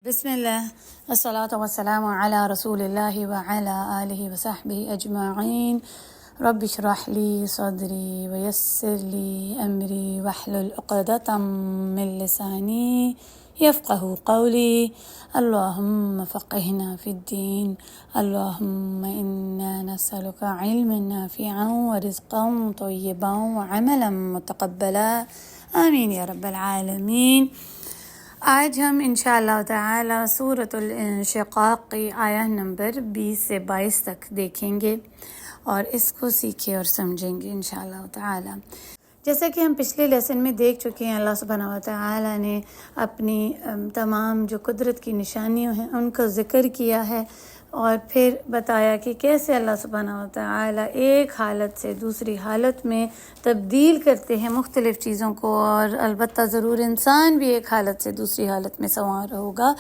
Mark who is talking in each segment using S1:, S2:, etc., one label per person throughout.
S1: بسم اللہ الصلاۃ والسلام علی رسول اللہ وعلی آلہ وصحبہ اجمعین رب اشرح لی صدری ویسر لی امری واحلل عقدۃ من لسانی یفقہوا قولی اللہم فقہنا فی الدین اللہم انا نسألک علما نافعا ورزقا طیبا وعملا متقبلا آمین یا رب العالمین۔ آج ہم انشاءاللہ تعالی سورۃ الانشقاق کی آیہ نمبر 20 سے 22 تک دیکھیں گے اور اس کو سیکھیں اور سمجھیں گے انشاءاللہ تعالی۔ جیسا کہ ہم پچھلے لیسن میں دیکھ چکے ہیں، اللہ سبحانہ و تعالی نے اپنی تمام جو قدرت کی نشانیاں ہیں ان کا ذکر کیا ہے اور پھر بتایا کہ کیسے اللہ سبحانہ و تعالی ایک حالت سے دوسری حالت میں تبدیل کرتے ہیں مختلف چیزوں کو، اور البتہ ضرور انسان بھی ایک حالت سے دوسری حالت میں سنوار ہوگا۔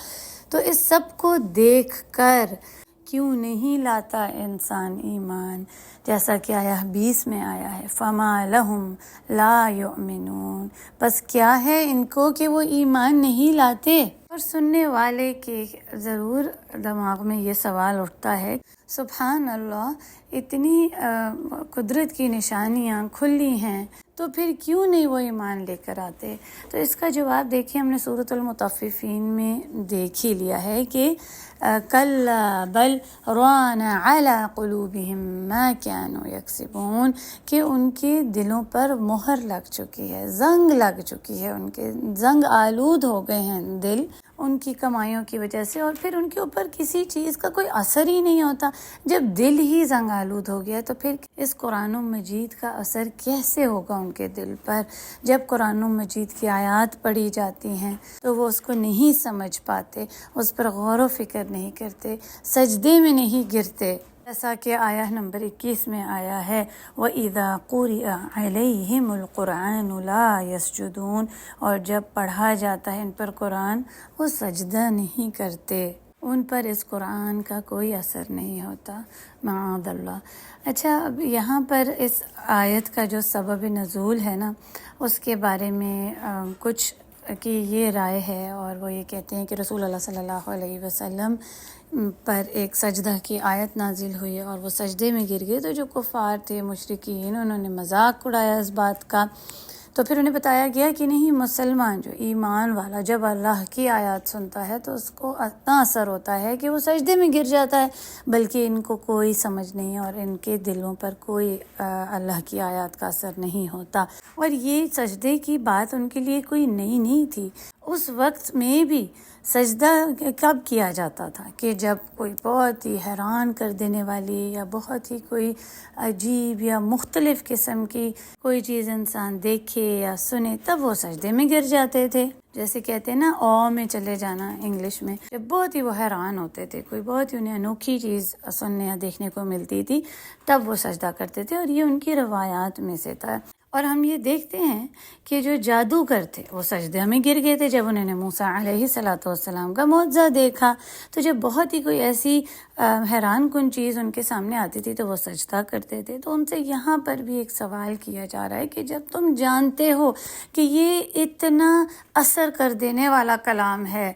S1: تو اس سب کو دیکھ کر کیوں نہیں لاتا انسان ایمان؟ جیسا کہ آیہ 20 میں آیا ہے فَمَا لَهُمْ لَا يُؤْمِنُونَ، بس کیا ہے ان کو کہ وہ ایمان نہیں لاتے؟ اور سننے والے کے ضرور دماغ میں یہ سوال اٹھتا ہے، سبحان اللہ، اتنی قدرت کی نشانیاں کھلی ہیں تو پھر کیوں نہیں وہ ایمان لے کر آتے؟ تو اس کا جواب دیکھیں، ہم نے سورۃ المطففین میں دیکھ ہی لیا ہے کہ کلا بل ران علی قلوبہم ما کانوا یکسبون، کہ ان کے دلوں پر مہر لگ چکی ہے، زنگ لگ چکی ہے، ان کے زنگ آلود ہو گئے ہیں دل ان کی کمائیوں کی وجہ سے، اور پھر ان کے اوپر کسی چیز کا کوئی اثر ہی نہیں ہوتا۔ جب دل ہی زنگ آلود ہو گیا تو پھر اس قرآن مجید کا اثر کیسے ہوگا ان کے دل پر؟ جب قرآن مجید کی آیات پڑھی جاتی ہیں تو وہ اس کو نہیں سمجھ پاتے، اس پر غور و فکر نہیں کرتے، سجدے میں نہیں گرتے، جیسا کہ آیہ نمبر 21 میں آیا ہے وَإِذَا قُرِئَ عَلَيْهِمُ الْقُرْآنُ لَا يَسْجُدُونَ، اور جب پڑھا جاتا ہے ان پر قرآن وہ سجدہ نہیں کرتے، ان پر اس قرآن کا کوئی اثر نہیں ہوتا، معاذ اللہ۔ اچھا، اب یہاں پر اس آیت کا جو سبب نزول ہے نا، اس کے بارے میں کچھ کی یہ رائے ہے، اور وہ یہ کہتے ہیں کہ رسول اللہ صلی اللہ علیہ وسلم پر ایک سجدہ کی آیت نازل ہوئی اور وہ سجدے میں گر گئے، تو جو کفار تھے مشرکین انہوں نے مذاق اڑایا اس بات کا، تو پھر انہیں بتایا گیا کہ نہیں، مسلمان جو ایمان والا جب اللہ کی آیات سنتا ہے تو اس کو اتنا اثر ہوتا ہے کہ وہ سجدے میں گر جاتا ہے، بلکہ ان کو کوئی سمجھ نہیں اور ان کے دلوں پر کوئی اللہ کی آیات کا اثر نہیں ہوتا۔ اور یہ سجدے کی بات ان کے لیے کوئی نئی نہیں تھی، اس وقت میں بھی سجدہ کب کیا جاتا تھا کہ جب کوئی بہت ہی حیران کر دینے والی یا بہت ہی کوئی عجیب یا مختلف قسم کی کوئی چیز انسان دیکھے یا سنے، تب وہ سجدے میں گر جاتے تھے، جیسے کہتے ہیں نا او میں چلے جانا انگلش میں، جب بہت ہی وہ حیران ہوتے تھے، کوئی بہت ہی انہیں انوکھی چیز سننے یا دیکھنے کو ملتی تھی، تب وہ سجدہ کرتے تھے، اور یہ ان کی روایات میں سے تھا۔ اور ہم یہ دیکھتے ہیں کہ جو جادوگر تھے وہ سجدے میں گر گئے تھے جب انہوں نے موسیٰ علیہ السلام کا معجزہ دیکھا، تو جب بہت ہی کوئی ایسی حیران کن چیز ان کے سامنے آتی تھی تو وہ سجدہ کرتے تھے۔ تو ان سے یہاں پر بھی ایک سوال کیا جا رہا ہے کہ جب تم جانتے ہو کہ یہ اتنا اثر کر دینے والا کلام ہے،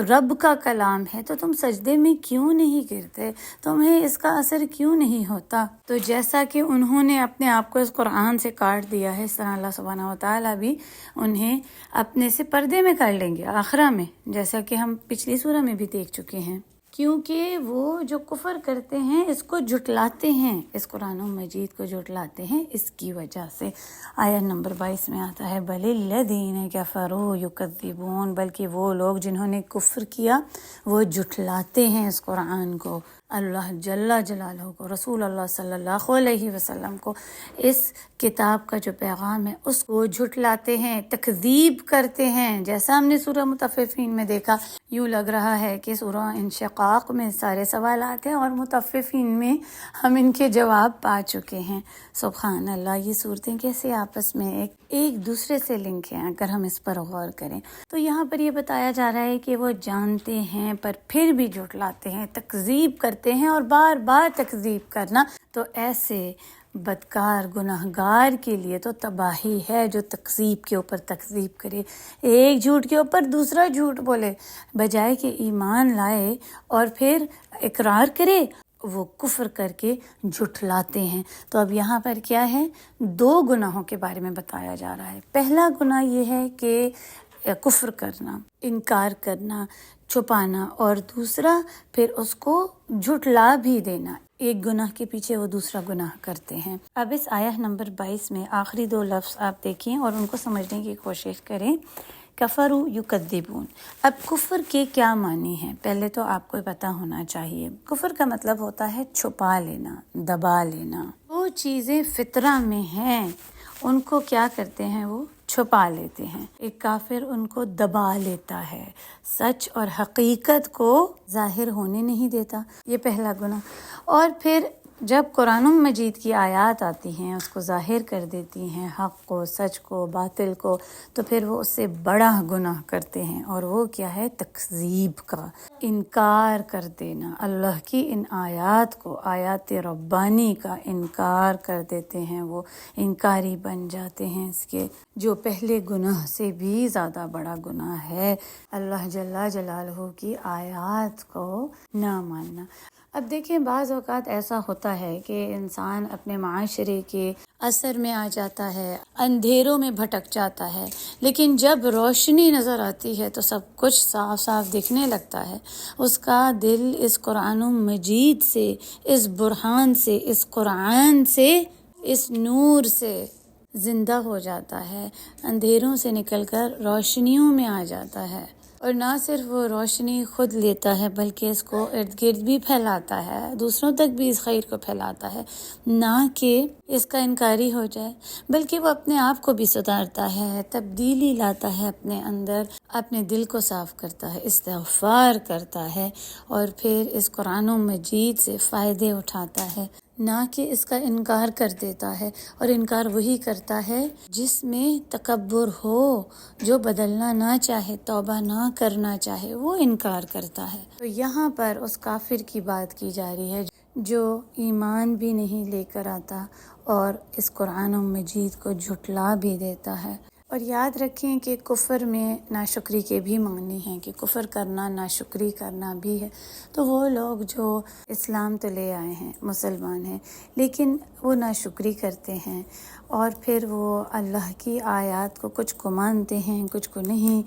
S1: رب کا کلام ہے، تو تم سجدے میں کیوں نہیں گرتے؟ تمہیں اس کا اثر کیوں نہیں ہوتا؟ تو جیسا کہ انہوں نے اپنے آپ کو اس قرآن سے کاٹ دیا ہے، اس طرح اللہ سبحانہ و تعالیٰ بھی انہیں اپنے سے پردے میں کر لیں گے آخرہ میں، جیسا کہ ہم پچھلی سورہ میں بھی دیکھ چکے ہیں، کیونکہ وہ جو کفر کرتے ہیں اس کو جھٹلاتے ہیں، اس قرآن مجید کو جھٹلاتے ہیں، اس کی وجہ سے آیت نمبر 22 میں آتا ہے بل الذین کفروا یکذبون، بلکہ وہ لوگ جنہوں نے کفر کیا وہ جھٹلاتے ہیں اس قرآن کو، اللہ جل جلالہ کو، رسول اللہ صلی اللہ علیہ وسلم کو، اس کتاب کا جو پیغام ہے اس کو جھٹلاتے ہیں، تکذیب کرتے ہیں، جیسا ہم نے سورہ مطففین میں دیکھا۔ یوں لگ رہا ہے کہ سورہ انشقاق میں سارے سوالات ہیں اور مطففین میں ہم ان کے جواب پا چکے ہیں۔ سبحان اللہ، یہ صورتیں کیسے آپس میں ایک دوسرے سے لنک ہیں اگر ہم اس پر غور کریں تو یہاں پر یہ بتایا جا رہا ہے کہ وہ جانتے ہیں پر پھر بھی جھٹلاتے ہیں، تکذیب کرتے ہیں، اور بار بار تکذیب کرنا تو ایسے بدکار گناہگار کے لیے تو تباہی ہے جو تکذیب کے اوپر تکذیب کرے، ایک جھوٹ کے اوپر دوسرا جھوٹ بولے، بجائے کہ ایمان لائے اور پھر اقرار کرے وہ کفر کر کے جھٹلاتے ہیں۔ تو اب یہاں پر کیا ہے، دو گناہوں کے بارے میں بتایا جا رہا ہے۔ پہلا گناہ یہ ہے کہ کفر کرنا، انکار کرنا، چھپانا، اور دوسرا پھر اس کو جھٹلا بھی دینا، ایک گناہ کے پیچھے وہ دوسرا گناہ کرتے ہیں۔ اب اس آیت نمبر 22 میں آخری دو لفظ آپ دیکھیں اور ان کو سمجھنے کی کوشش کریں۔ کفروا یکذبون، اب کفر کے کیا معنی ہیں پہلے تو آپ کو پتہ ہونا چاہیے۔ کفر کا مطلب ہوتا ہے چھپا لینا، دبا لینا۔ وہ چیزیں فطرہ میں ہیں ان کو کیا کرتے ہیں، وہ چھپا لیتے ہیں۔ ایک کافر ان کو دبا لیتا ہے، سچ اور حقیقت کو ظاہر ہونے نہیں دیتا، یہ پہلا گناہ۔ اور پھر جب قرآن مجید کی آیات آتی ہیں اس کو ظاہر کر دیتی ہیں، حق کو، سچ کو، باطل کو، تو پھر وہ اس سے بڑا گناہ کرتے ہیں، اور وہ کیا ہے، تکذیب کا، انکار کر دینا، اللہ کی ان آیات کو، آیات ربانی کا انکار کر دیتے ہیں، وہ انکاری بن جاتے ہیں اس کے، جو پہلے گناہ سے بھی زیادہ بڑا گناہ ہے، اللہ جل جلالہ کی آیات کو نہ ماننا۔ اب دیکھیں بعض اوقات ایسا ہوتا ہے کہ انسان اپنے معاشرے کے اثر میں آ جاتا ہے، اندھیروں میں بھٹک جاتا ہے، لیکن جب روشنی نظر آتی ہے تو سب کچھ صاف صاف دکھنے لگتا ہے، اس کا دل اس قرآن مجید سے، اس برہان سے، اس قرآن سے، اس نور سے زندہ ہو جاتا ہے، اندھیروں سے نکل کر روشنیوں میں آ جاتا ہے، اور نہ صرف وہ روشنی خود لیتا ہے بلکہ اس کو ارد گرد بھی پھیلاتا ہے، دوسروں تک بھی اس خیر کو پھیلاتا ہے، نہ کہ اس کا انکاری ہو جائے بلکہ وہ اپنے آپ کو بھی سدھارتا ہے، تبدیلی لاتا ہے اپنے اندر، اپنے دل کو صاف کرتا ہے، استغفار کرتا ہے، اور پھر اس قرآن مجید سے فائدے اٹھاتا ہے، نہ کہ اس کا انکار کر دیتا ہے۔ اور انکار وہی کرتا ہے جس میں تکبر ہو، جو بدلنا نہ چاہے، توبہ نہ کرنا چاہے، وہ انکار کرتا ہے۔ تو یہاں پر اس کافر کی بات کی جا رہی ہے جو ایمان بھی نہیں لے کر آتا اور اس قرآن مجید کو جھٹلا بھی دیتا ہے۔ اور یاد رکھیں کہ کفر میں ناشکری کے بھی معنی ہیں، کہ کفر کرنا ناشکری کرنا بھی ہے۔ تو وہ لوگ جو اسلام تو لے آئے ہیں، مسلمان ہیں، لیکن وہ ناشکری کرتے ہیں، اور پھر وہ اللہ کی آیات کو کچھ کو مانتے ہیں، کچھ کو نہیں،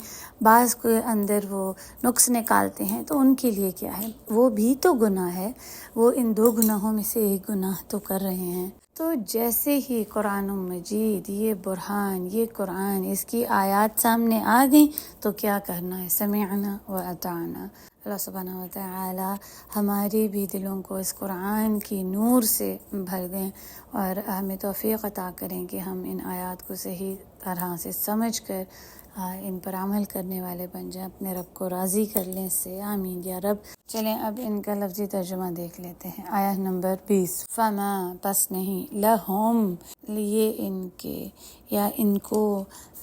S1: بعض کے اندر وہ نقص نکالتے ہیں، تو ان کے لیے کیا ہے، وہ بھی تو گناہ ہے، وہ ان دو گناہوں میں سے ایک گناہ تو کر رہے ہیں۔ تو جیسے ہی قرآن مجید، یہ برہان، یہ قرآن، اس کی آیات سامنے آ گئیں تو کیا کرنا ہے، سمعنا و اطعنا۔ اللہ سبحانہ و تعالی ہمارے بھی دلوں کو اس قرآن کی نور سے بھر دیں، اور ہمیں توفیق عطا کریں کہ ہم ان آیات کو صحیح طرح سے سمجھ کر ان پر عمل کرنے والے بن جائیں، اپنے رب کو راضی کر لیں اس سے، آمین یا رب۔ چلیں اب ان کا لفظی ترجمہ دیکھ لیتے ہیں۔ آیت نمبر 20، فما پس نہیں، لہم لیے ان کے، یا ان کو،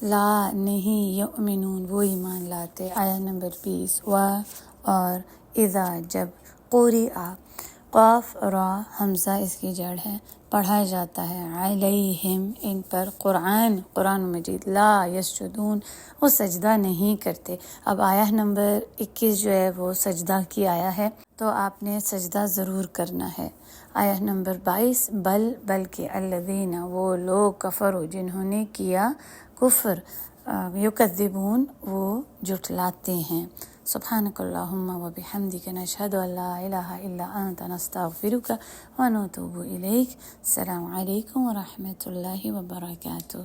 S1: لا نہیں، یؤمنون وہ ایمان لاتے۔ آیت نمبر 20، اور اذا جب، قرئ قاف را حمزہ اس کی جڑ ہے، پڑھا جاتا ہے، علیہم ان پر، قرآن مجید، لا یسجدون وہ سجدہ نہیں کرتے۔ اب آیت نمبر 21 جو ہے وہ سجدہ کی آیا ہے، تو آپ نے سجدہ ضرور کرنا ہے۔ آیت نمبر 22، بلکہ الذین وہ لوگ، کفروا جنہوں نے کیا کفر، یکذبون وہ جھٹلاتے ہیں۔ سبحانک اللہم و بحمدک، نشہد ان لا الہ الا انت، نستغفرک و نتوب الیک۔ السلام علیکم و رحمۃ اللہ وبرکاتہ۔